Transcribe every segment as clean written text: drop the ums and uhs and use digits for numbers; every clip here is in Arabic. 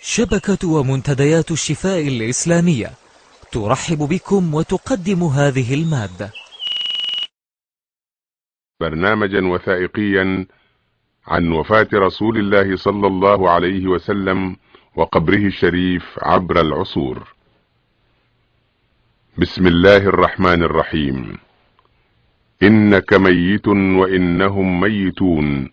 شبكة ومنتديات الشفاء الإسلامية ترحب بكم وتقدم هذه المادة. برنامجا وثائقيا عن وفاة رسول الله صلى الله عليه وسلم وقبره الشريف عبر العصور. بسم الله الرحمن الرحيم. إنك ميت وإنهم ميتون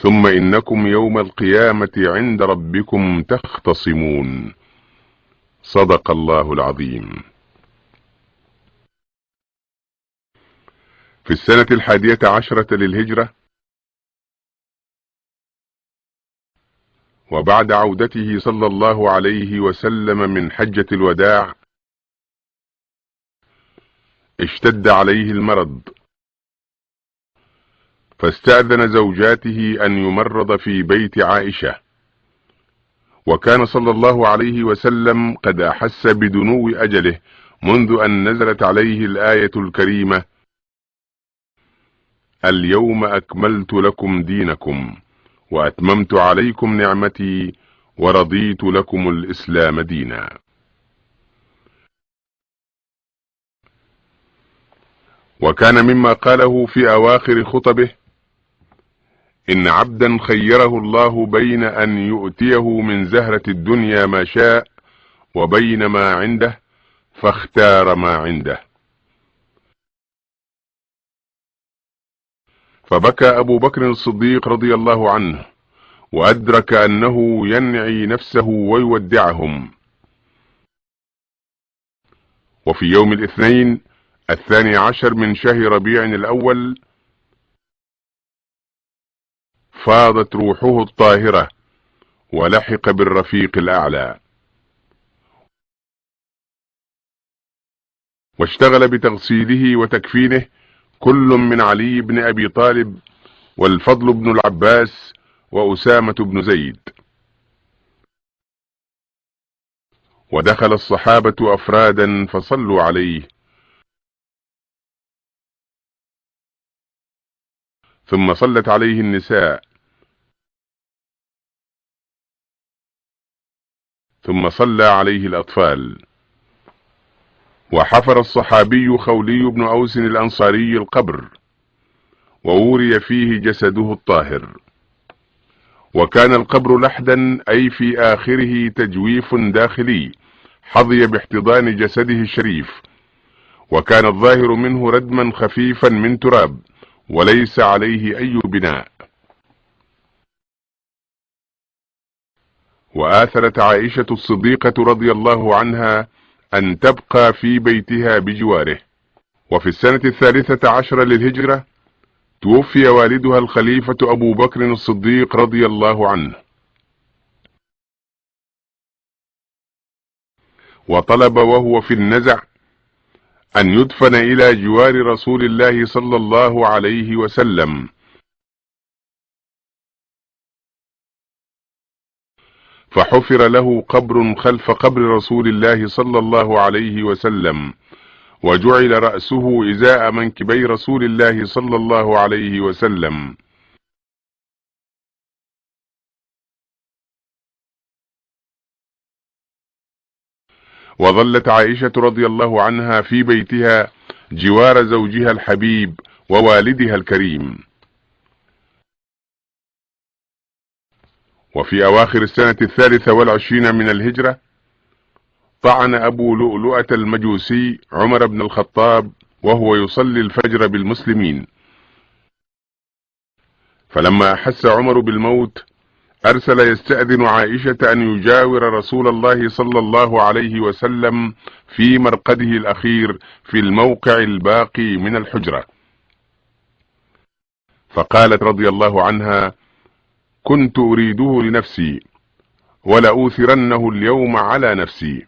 ثم إنكم يوم القيامة عند ربكم تختصمون. صدق الله العظيم. في السنة 11 للهجرة، وبعد عودته صلى الله عليه وسلم من حجة الوداع، اشتد عليه المرض، فاستأذن زوجاته أن يمرض في بيت عائشة، وكان صلى الله عليه وسلم قد أحس بدنو أجله منذ أن نزلت عليه الآية الكريمة: اليوم أكملت لكم دينكم وأتممت عليكم نعمتي ورضيت لكم الإسلام دينا. وكان مما قاله في أواخر خطبه: إن عبدا خيره الله بين أن يؤتيه من زهرة الدنيا ما شاء وبين ما عنده فاختار ما عنده. فبكى أبو بكر الصديق رضي الله عنه، وأدرك أنه ينعي نفسه ويودعهم. وفي يوم الاثنين 12 من شهر ربيع الأول فاضت روحه الطاهرة ولحق بالرفيق الأعلى، واشتغل بتغسيله وتكفينه كل من علي بن أبي طالب والفضل بن العباس وأسامة بن زيد. ودخل الصحابة أفرادا فصلوا عليه، ثم صلت عليه النساء، ثم صلى عليه الأطفال. وحفر الصحابي خولي بن أوس الأنصاري القبر، ووري فيه جسده الطاهر. وكان القبر لحدا، أي في آخره تجويف داخلي حظي باحتضان جسده الشريف، وكان الظاهر منه ردما خفيفا من تراب وليس عليه أي بناء. وآثرت عائشة الصديقة رضي الله عنها أن تبقى في بيتها بجواره. وفي السنة 13 للهجرة توفي والدها الخليفة أبو بكر الصديق رضي الله عنه، وطلب وهو في النزع أن يدفن إلى جوار رسول الله صلى الله عليه وسلم، فحفر له قبر خلف قبر رسول الله صلى الله عليه وسلم، وجعل رأسه إزاء منكبي رسول الله صلى الله عليه وسلم. وظلت عائشة رضي الله عنها في بيتها جوار زوجها الحبيب ووالدها الكريم. وفي أواخر السنة 23 من الهجرة طعن أبو لؤلؤة المجوسي عمر بن الخطاب وهو يصلي الفجر بالمسلمين، فلما أحس عمر بالموت أرسل يستأذن عائشة أن يجاور رسول الله صلى الله عليه وسلم في مرقده الأخير في الموقع الباقي من الحجرة، فقالت رضي الله عنها: كنت أريده لنفسي ولأوثرنه اليوم على نفسي.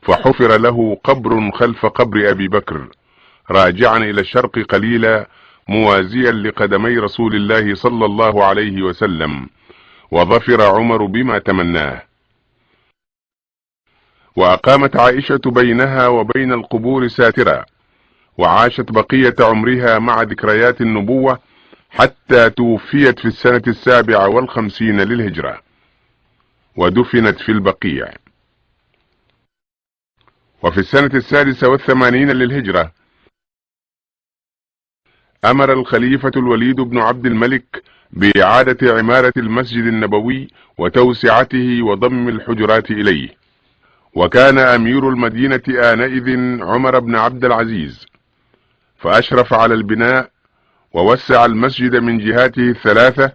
فحفر له قبر خلف قبر أبي بكر راجعا إلى الشرق قليلا موازيا لقدمي رسول الله صلى الله عليه وسلم، وظفر عمر بما تمناه. وأقامت عائشة بينها وبين القبور ساترا، وعاشت بقية عمرها مع ذكريات النبوة حتى توفيت في السنة 57 للهجرة. ودفنت في البقيع. وفي السنة 86 للهجرة أمر الخليفة الوليد بن عبد الملك بإعادة عمارة المسجد النبوي وتوسعته وضم الحجرات إليه، وكان أمير المدينة آنئذ عمر بن عبد العزيز، فأشرف على البناء ووسع المسجد من جهاته الثلاثة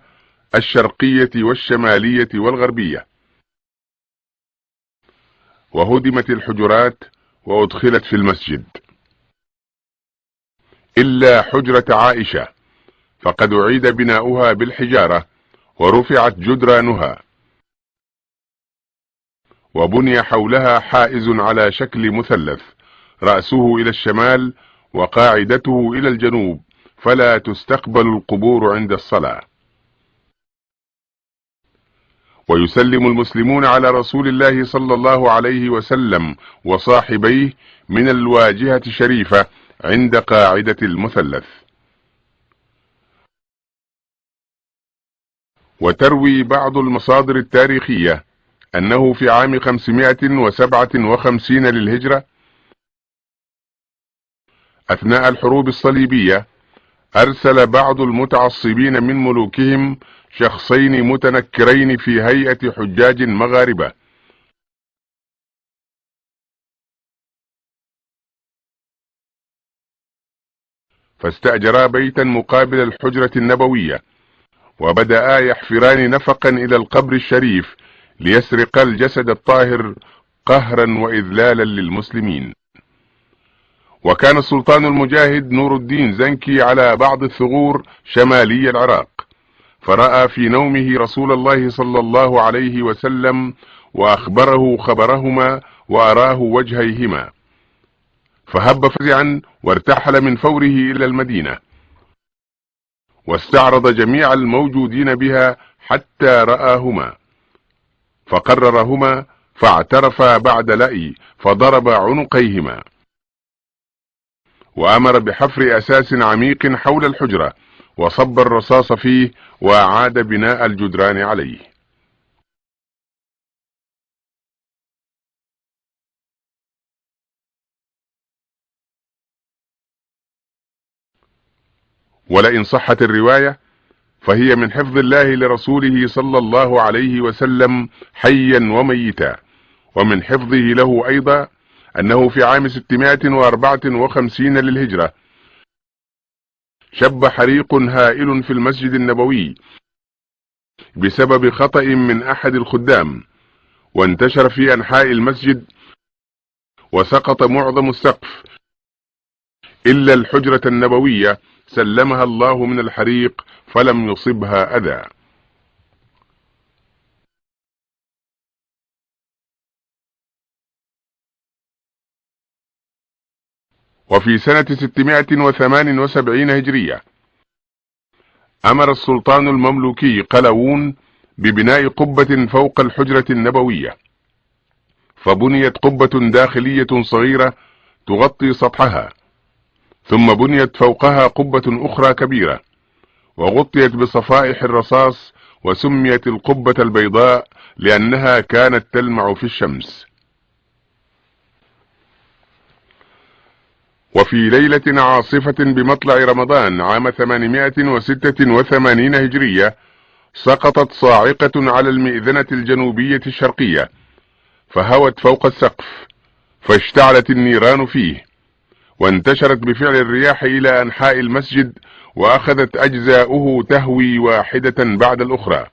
الشرقية والشمالية والغربية، وهدمت الحجرات وأدخلت في المسجد إلا حجرة عائشة، فقد أعيد بناؤها بالحجارة ورفعت جدرانها، وبني حولها حائز على شكل مثلث رأسه إلى الشمال وقاعدته إلى الجنوب، فلا تستقبل القبور عند الصلاة. ويسلم المسلمون على رسول الله صلى الله عليه وسلم وصاحبيه من الواجهة الشريفة عند قاعدة المثلث. وتروي بعض المصادر التاريخية أنه في عام 557 للهجرة أثناء الحروب الصليبية أرسل بعض المتعصبين من ملوكهم شخصين متنكرين في هيئة حجاج مغاربة، فاستأجرا بيتا مقابل الحجرة النبوية، وبدأا يحفران نفقا إلى القبر الشريف ليسرقا الجسد الطاهر قهرا وإذلالا للمسلمين. وكان السلطان المجاهد نور الدين زنكي على بعض الثغور شمالي العراق، فرأى في نومه رسول الله صلى الله عليه وسلم وأخبره خبرهما وأراه وجهيهما، فهب فزعا وارتحل من فوره إلى المدينة، واستعرض جميع الموجودين بها حتى رآهما، فقررهما فاعترفا بعد لأي فضرب عنقيهما، وأمر بحفر أساس عميق حول الحجرة وصب الرصاص فيه وأعاد بناء الجدران عليه. ولئن صحت الرواية فهي من حفظ الله لرسوله صلى الله عليه وسلم حيا وميتا، ومن حفظه له أيضا أنه في عام 654 للهجرة شب حريق هائل في المسجد النبوي بسبب خطأ من أحد الخدام، وانتشر في أنحاء المسجد وسقط معظم السقف إلا الحجرة النبوية سلمها الله من الحريق فلم يصبها أذى. وفي سنة 678 هجرية أمر السلطان المملوكي قلاوون ببناء قبة فوق الحجرة النبوية، فبنيت قبة داخلية صغيرة تغطي سطحها، ثم بنيت فوقها قبة أخرى كبيرة وغطيت بصفائح الرصاص، وسميت القبة البيضاء لأنها كانت تلمع في الشمس. وفي ليلة عاصفة بمطلع رمضان عام 886 هجرية سقطت صاعقة على المئذنة الجنوبية الشرقية، فهوت فوق السقف، فاشتعلت النيران فيه، وانتشرت بفعل الرياح إلى أنحاء المسجد، وأخذت أجزاؤه تهوي واحدة بعد الأخرى،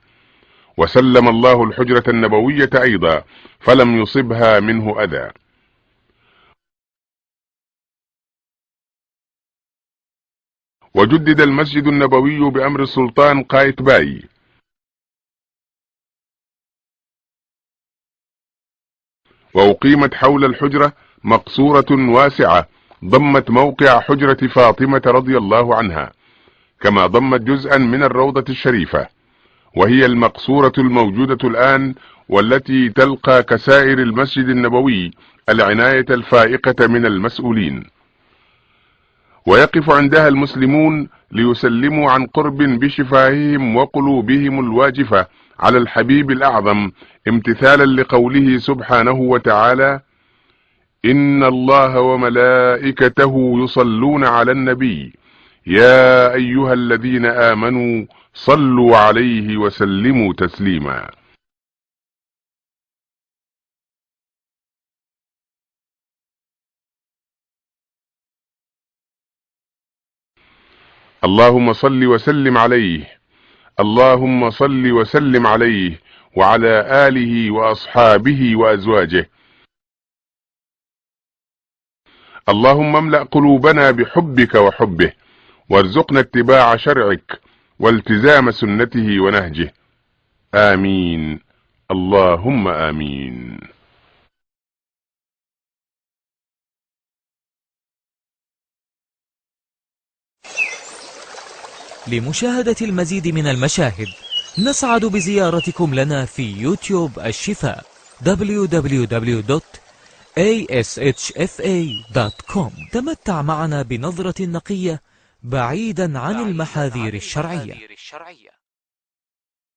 وسلم الله الحجرة النبوية أيضا فلم يصبها منه أذى. وجدد المسجد النبوي بأمر السلطان قايتباي، وأقيمت حول الحجرة مقصورة واسعة ضمت موقع حجرة فاطمة رضي الله عنها، كما ضمت جزءا من الروضة الشريفة، وهي المقصورة الموجودة الآن، والتي تلقى كسائر المسجد النبوي العناية الفائقة من المسؤولين، ويقف عندها المسلمون ليسلموا عن قرب بشفاههم وقلوبهم الواجفة على الحبيب الأعظم امتثالا لقوله سبحانه وتعالى: إن الله وملائكته يصلون على النبي يا أيها الذين آمنوا صلوا عليه وسلموا تسليما. اللهم صل وسلم عليه، اللهم صل وسلم عليه وعلى آله وأصحابه وأزواجه. اللهم املأ قلوبنا بحبك وحبه، وارزقنا اتباع شرعك والتزام سنته ونهجه. آمين، اللهم آمين. لمشاهدة المزيد من المشاهد نسعد بزيارتكم لنا في يوتيوب الشفاء www.ashfa.com. تمتع معنا بنظرة نقية بعيدا عن المحاذير الشرعية.